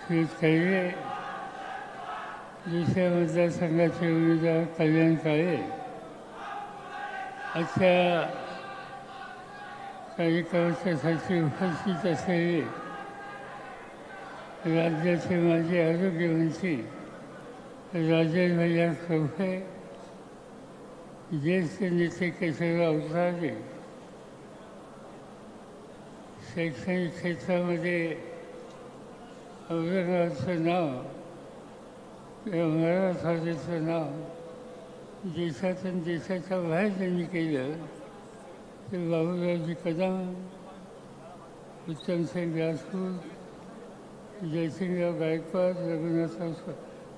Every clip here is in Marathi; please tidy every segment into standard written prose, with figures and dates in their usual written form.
श्री खैरे दुसऱ्या मतदारसंघाचे उमेदवार कल्याण काळे अशा कार्यक्रमासाठी उपस्थित असलेले राज्याचे माजी आरोग्यमंत्री राजेश भैया खवखे, ज्येष्ठ नेते केशवराव उसाळे, शैक्षणिक क्षेत्रामध्ये औरंगाबादचं नाव किंवा मराठवाड्याचं नाव देशातून देशाच्या बाहेर त्यांनी केलं ते बाबूरावजी कदम, उत्तमसिंग राजपूत, जयसिंगराव गायकवाड, रघुनाथराव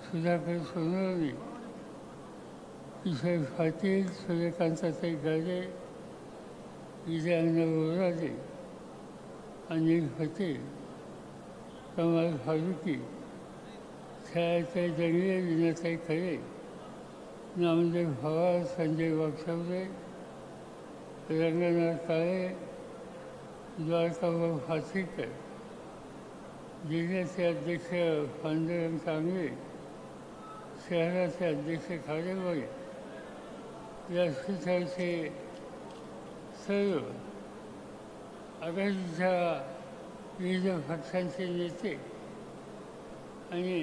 सुधाकर सोनवणे, किशोर पाटील, सूर्यकांताताई गाडे, विजयानंद बोराडे अनिल पटेल, कमाल फारुकी, छायाताई दंगे, लीनाताई खरे, नामदेव पवार, संजय वागचौरे, रंगनाथ काळे, द्वारकाभाऊ फाशीकर, जिल्ह्याचे अध्यक्ष पांडुरंग कांगळे, शहराचे अध्यक्ष खाडेबाई, व्यासपीठाचे सर्व आघाडीच्या विविध पक्षांचे नेते आणि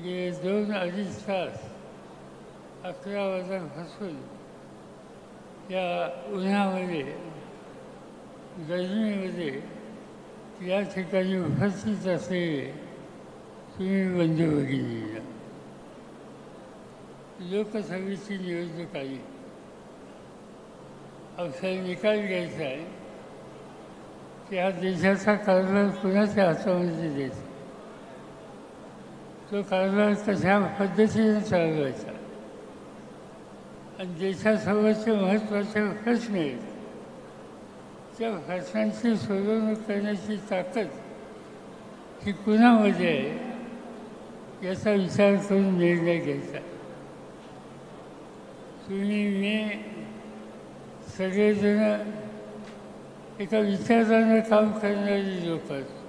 गेले 2-2.5 तास 11 वाजल्यापासून या उन्हामध्ये गरमीमध्ये या ठिकाणी उपस्थित असलेले तुम्ही बंधू भगिनींना, लोकसभेची निवडणूक आली, आपल्याला निकाल घ्यायचा आहे की हा देशाचा कारभार कुणाच्या हातामध्ये द्यायचा, तो कारभार कशा पद्धतीने चालवायचा आणि देशासोबतचे महत्त्वाचे प्रश्न आहेत त्या प्रश्नांची सोडवणूक करण्याची ताकद ही कुणामध्ये आहे याचा विचार करून निर्णय घ्यायचा. तुम्ही मी सगळेजण एका विचारानं काम करणारी लोक असतो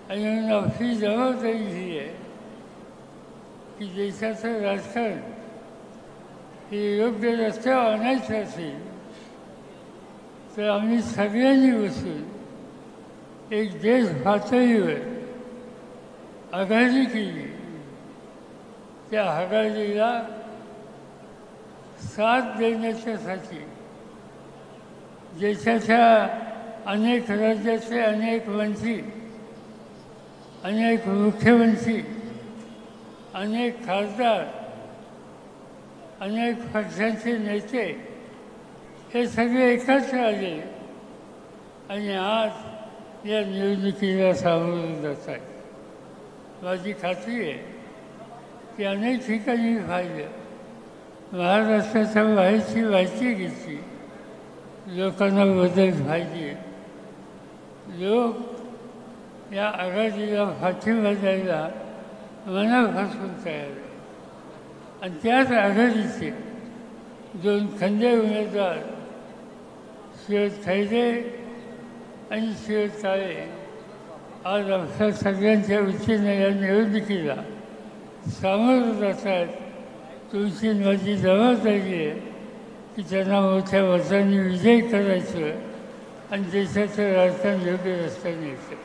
आणि म्हणून आपली जबाबदारी ही आहे की देशाचं राजकारण हे योग्य रस्त्यावर आणायचं असेल तर आम्ही सगळ्यांनी बसून एक देश पातळीवर आघाडी केली. त्या आघाडीला साथ देण्याच्यासाठी देशाच्या अनेक राज्याचे अनेक मंत्री, अनेक मुख्यमंत्री, अनेक खासदार, अनेक पक्षांचे नेते हे सगळे एकत्र आले आणि आज या निवडणुकीला सामोरं जात आहे. माझी खात्री आहे की अनेक ठिकाणी पाहिलं, महाराष्ट्राच्या बाहेरची माहिती घेतली, लोकांना बदल पाहिजे, लोक या आघाडीला पाठिंबा द्यायला मनापासून तयार आहे आणि त्याच आघाडीचे 2 खंदे उमेदवार श्रीयुत खैरे आणि श्रीयुत काळे आज आपल्या सगळ्यांच्या वतीनं या निवडणुकीला सामोरं जातात. तुमची माझी जबाबदारी आहे की त्यांना मोठ्या मतांनी विजय करायचं आणि देशाचं राजकारण योग्य रस्त्याने यायचं.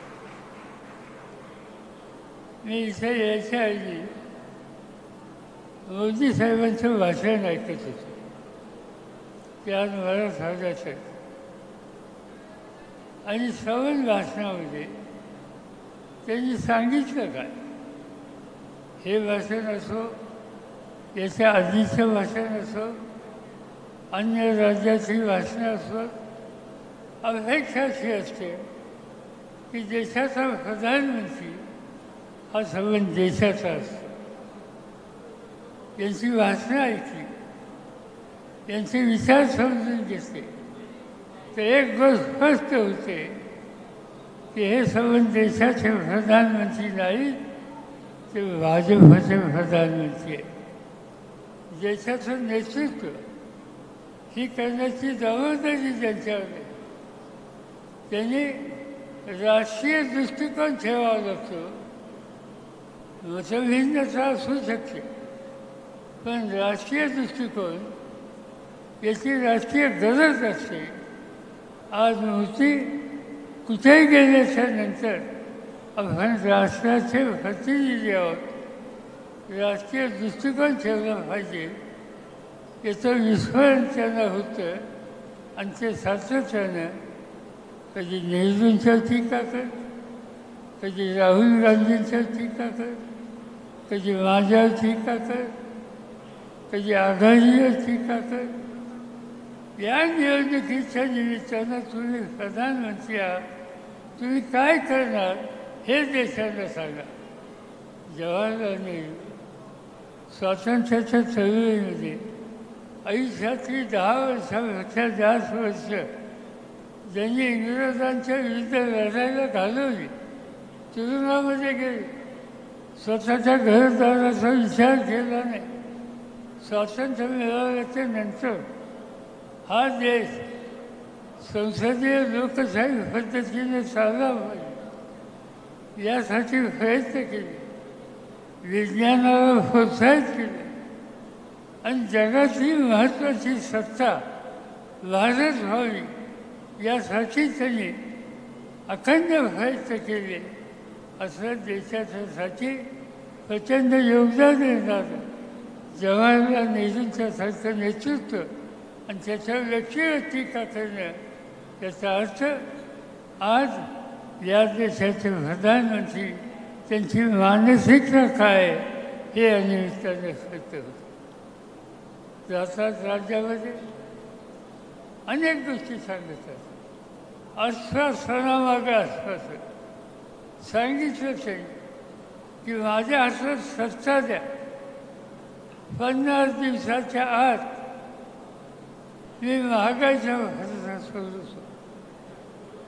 मी इथे यायच्या आधी मोदी साहेबांचं भाषण ऐकत होतो ते आज मला सांगायचं आणि सवन भाषणामध्ये त्यांनी सांगितलं काय, हे भाषण असो, याच्या आधीचं भाषण असो, अन्य राज्याची भाषणं असो, अपेक्षा अशी असते की देशाचा प्रधानमंत्री हा संबंध देशाचा असतो. यांची भाषणं ऐकली, यांचे विचार समजून घेतले तर एक गोष्ट स्पष्ट होते की हे संबंध देशाचे प्रधानमंत्री नाही, ते भाजपचे प्रधानमंत्री आहे. देशाचं नेतृत्व ही करण्याची जबाबदारी त्यांच्यावर आहे. त्यांनी राष्ट्रीय दृष्टिकोन ठेवावा लागतो. मतभिन्नता असू शकते, पण राष्ट्रीय दृष्टिकोन याची राष्ट्रीय गरज असते. आज मूर्ती कुठेही गेल्याच्या नंतर आपण राष्ट्राचे प्रतिनिधी आहोत. राष्ट्रीय दृष्टिकोन ठेवला पाहिजे. याचं विस्मरण त्यांना होतं आणि ते सातत्यानं कधी नेहरूंच्यावर टीका करत, कधी राहुल गांधींच्यावर टीका करत, कधी माझ्यावर टीका करत, कधी आघाडीवर टीका करत. या निवडणुकीच्या निमित्तानं तुम्ही प्रधानमंत्री आहात, तुम्ही काय करणार हे देशाला सांगा. जवाहरलाल नेहरू स्वातंत्र्याच्या चळवळीमध्ये आयुष्यातली 10 वर्षापेक्षा जास्त वर्ष ज्यांनी इंग्रजांच्या विरुद्ध लढायला घालवली, तुरुंगामध्ये गेले, स्वतःच्या घरदाराचा विचार केला नाही. स्वातंत्र्य मिळाल्याच्या नंतर हा देश संसदीय लोकशाही पद्धतीने चालला पाहिजे यासाठी प्रयत्न केले, विज्ञानाला प्रोत्साहित केले आणि जगातली महत्त्वाची सत्ता भारत व्हावी यासाठी त्यांनी अखंड प्रयत्न केले. असं देशासाठी प्रचंड योगदान देणारं जवाहरलाल नेहरूंच्यासारखं नेतृत्व आणि त्याच्यावर व्यक्तिगत टीका करणं याचा अर्थ आज या देशाचे प्रधानमंत्री त्यांची मानसिकता काय हे या निमित्ताने कळत होतं. जातात राज्यामध्ये अनेक गोष्टी सांगतात. आश्वासनामागे आश्वासन सांगितलं त्यांनी की माझ्या हातात सत्ता द्या, 50 दिवसाच्या आत मी महागाईचा खर्च सोडतो.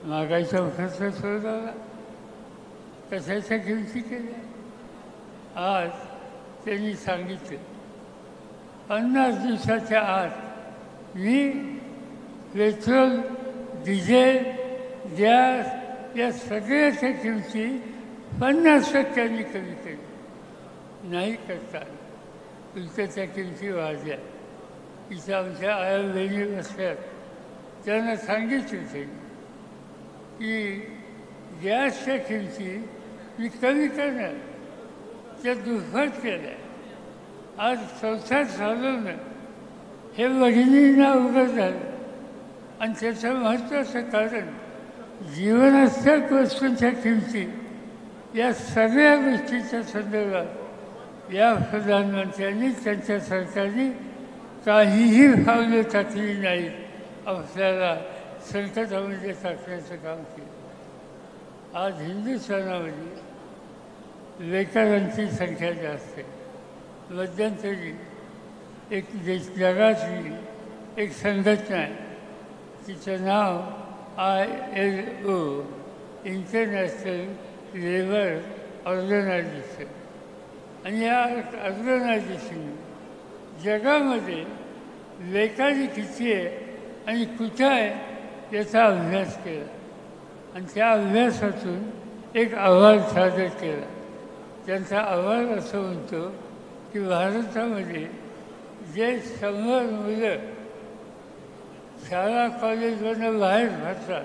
महागाईचा खर्च सोडवला, कशाच्या किमती केल्या. आज त्यांनी सांगितलं 50 दिवसाच्या आत मी पेट्रोल, डिझेल, गॅस या सगळ्याच्या किमती 50% कमी केली. नाही करता उलट त्या किमती वाढल्या. इथं आमच्या आया बहिणी बसल्यात, त्यांना सांगितलं त्यांनी की गॅसच्या किमती मी कमी करणार, त्या दुप्पट केल्या. आज संसार चालवणं हे भगिनींना उघड झालं आणि त्याचं महत्त्वाचं कारण जीवनावश्यक वस्तूंच्या किमती या सगळ्या गोष्टीच्या संदर्भात या प्रधानमंत्र्यांनी त्यांच्या सरकारने काहीही पावलं टाकली नाहीत. आपल्याला संकटामध्ये टाकण्याचं काम केलं. आज हिंदुस्थानामध्ये बेकारांची संख्या जास्त आहे. मध्यंतरी एक जगातली एक संघटना आहे, तिचं नाव ILO, इंटरनॅशनल लेबर ऑर्गनायझेशन. आणि या ऑर्गनायझेशन जगामध्ये बेकारी किती आहे आणि कुठं आहे याचा अभ्यास केला आणि त्या अभ्यासातून एक अहवाल सादर केला. त्यांचा अहवाल असं म्हणतो की भारतामध्ये जे 100 मुलं शाळा कॉलेजमधून बाहेर पडतात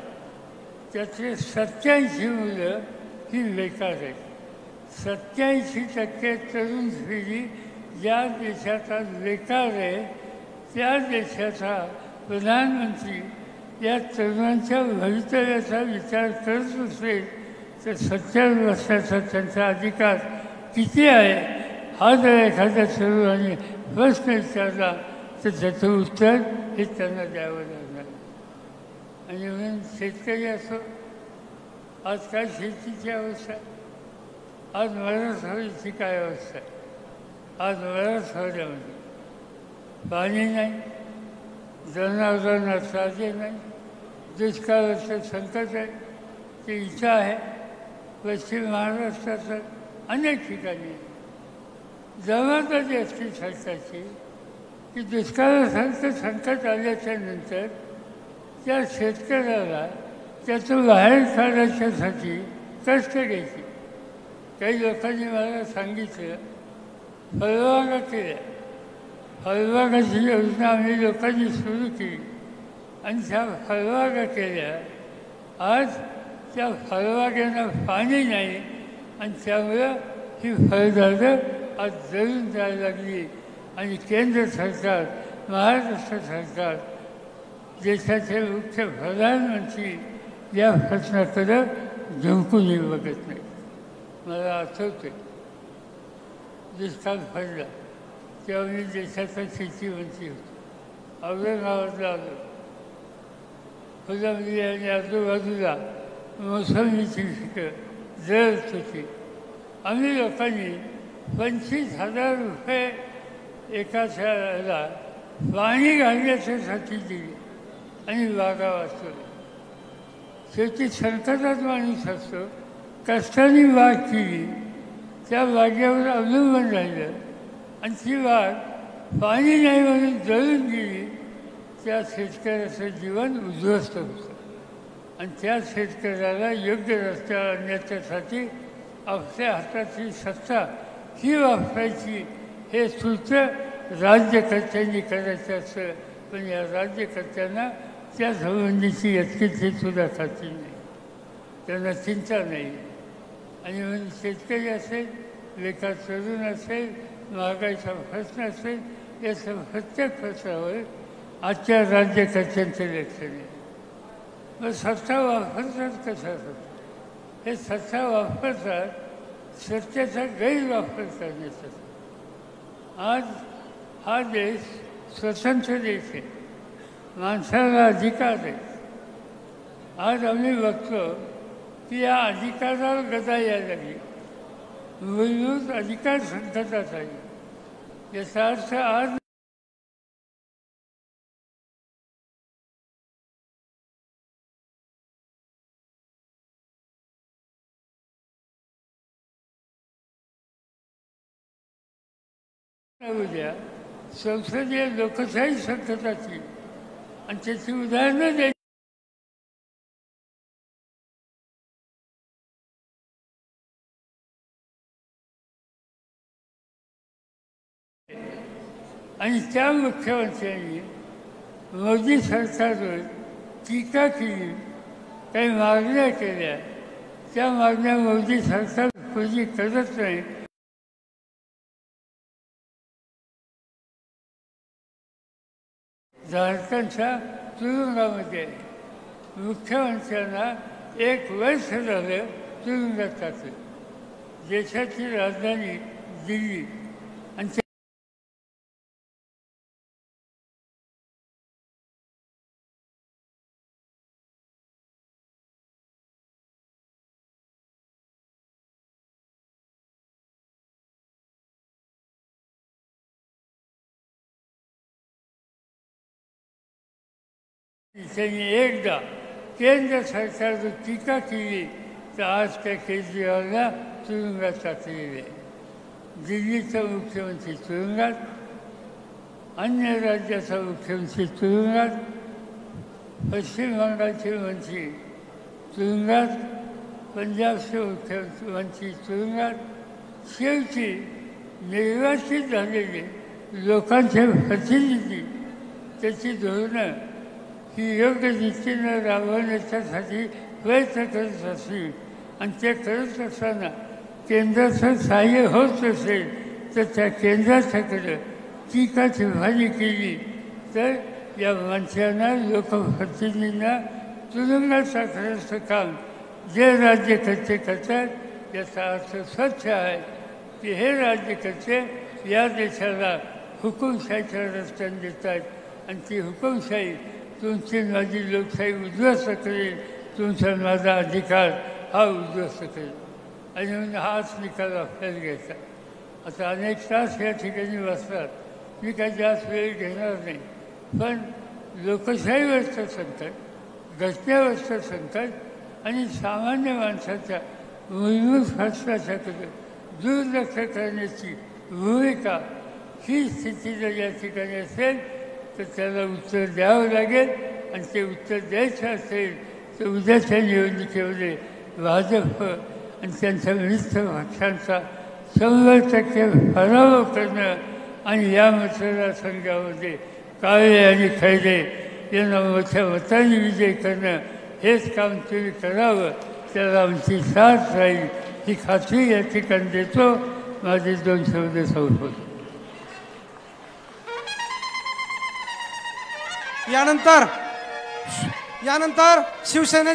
त्यातले 87 मुलं ही बेकार आहेत. 87% तरुण पिढी ज्या देशात आज बेकार आहे त्या देशाचा प्रधानमंत्री या तरुणांच्या भवितव्याचा विचार करत असेल तर 70 वर्षाचा त्यांचा अधिकार किती आहे हा जर एखाद्या तरुणाने प्रश्न विचारला तर त्याचं उत्तर हे त्यांना द्यावं लागणार. आणि म्हणून शेतकरी असो, आज काय शेतीची अवस्था, आज मराठवाड्याची काय अवस्था आहे. आज मराठवाड्यामध्ये पाणी नाही, जनावरांना चारे नाही, दुष्काळाचं संकट आहे. ते इथं आहे, पश्चिम महाराष्ट्राचं अनेक ठिकाणी. जबाबदारी असते सरकारची की दुष्काळासारखं संकट आल्याच्या नंतर त्या शेतकऱ्याला त्यातून बाहेर काढण्यासाठी कष्ट घ्यायचे. काही लोकांनी मला सांगितलं फळबागा केल्या. फळबागाची योजना आम्ही लोकांनी सुरू केली आणि त्या फळबागा केल्या. आज त्या फळबागांना पाणी नाही आणि त्यामुळं ही फळझाडं आज जळून जायला लागली. आणि केंद्र सरकार, महाराष्ट्र सरकार, देशाचे मुख्य प्रधानमंत्री या प्रश्नाकडं झुंकूनही बघत नाही. मला आठवतं दुष्काळ पडला तेव्हा मी देशाचा शेतीमंत्री होतो. औरंगाबादला आलो. फुलंब्री आणि आजूबाजूला मोसंबीची पिकं जळत होती. आम्ही लोकांनी 25,000 रुपये एका शाळेला पाणी घालण्यासाठी दिली आणि बागा वाचवल्या. शेवटी संकटात माणूस असतो, कष्टाने बाग केली, त्या बागेवर अवलंबून राहिलं आणि ती बाग पाणी नाही म्हणून जळून गेली. त्या शेतकऱ्याचं जीवन उद्ध्वस्त होतं आणि त्या शेतकऱ्याला योग्य रस्त्यावर आणण्यासाठी आपल्या हातातली सत्ता ही वापरायची हे सूत्र राज्यकर्त्यांनी करायचं असतं. पण या राज्यकर्त्यांना त्या संबंधीची यत्किंचित सुद्धा खात्री नाही, त्यांना चिंता नाही. आणि म्हणून शेतकरी असेल, बेकार तरुण असेल, महागाईचा प्रश्न असेल, या प्रत्येक प्रश्नावर आजच्या राज्यकर्त्यांचं लक्ष नाही. मग सत्ता वापरतात कशासाठी? हे सत्ता वापरतात सत्तेचा गैरवापर करण्यासाठी. आज हा देश स्वतंत्र देश आहे, माणसाला अधिकार आहे. आज आम्ही बघतो की या अधिकारावर गदा यायला लागली. मूलभूत अधिकार संकटात आहे. याचा अर्थ आज उद्या संसदीय लोकशाही संकटाची आणि त्याची उदाहरणं द्यायची. आणि त्या मुख्यमंत्र्यांनी मोदी सरकारवर टीका केली, काही मागण्या केल्या. त्या मागण्या मोदी सरकार पूर्ण करत नाही. झारखंडच्या तुरुंगामध्ये मुख्यमंत्र्यांना 1 वर्ष झालं तुरुंगात टाकलं. देशाची राजधानी दिल्ली आणि त्यांनी एकदा केंद्र सरकारवर टीका केली तर आज त्या केजरीवालला तुरुंगात टाकलेले. दिल्लीचा मुख्यमंत्री तुरुंगात, अन्य राज्याचा मुख्यमंत्री तुरुंगात, पश्चिम बंगालचे मंत्री तुरुंगात, पंजाबचे मुख्यमंत्री तुरुंगात. शेवटी निर्वाचित झालेले लोकांचे प्रतिनिधी त्याची धोरणं ही योग्य रीतीनं राबवण्याच्यासाठी प्रयत्न करत असतील आणि ते करत असताना केंद्राचं सहाय्य होत असेल तर त्या केंद्राच्याकडं टीकाटिप्पणी केली तर या मंत्र्यांना, लोकप्रतिनिधींना तुरुंगात टाकण्याचं काम जे राज्यकर्ते करतात याचा अर्थ स्वच्छ आहे की हे राज्यकर्ते या देशाला हुकुमशाहीच्या रस्त्याने देतात आणि ती हुकुमशाही तुमची माझी लोकशाही उद्ध्वस्त करेल, तुमचा माझा अधिकार हा उद्ध्वस्त करेल. आणि म्हणून हाच निकाल आपल्याला घ्यायचा. आता अनेक तास या ठिकाणी बसतात, मी काही जास्त वेळ घेणार नाही. पण लोकशाहीवरचं संकट, घटनेवरचं संकट आणि सामान्य माणसाच्या मूलभूत हक्काच्याकडे दुर्लक्ष करण्याची भूमिका ही स्थिती जर या ठिकाणी असेल तर त्याला उत्तर द्यावं लागेल. आणि ते उत्तर द्यायचं असेल तर उद्याच्या निवडणुकीमध्ये भाजप आणि त्यांच्या विरुद्ध पक्षांचा 100% पराभव करणं आणि या मतदारसंघामध्ये काळे आणि खैरे यांना मोठ्या मताने विजय करणं हेच काम तुम्ही करावं, त्याला आमची साथ राहील ही खात्री या ठिकाणी देतो. माझे 2 शब्द संपवतो. यानंतर शिवसेने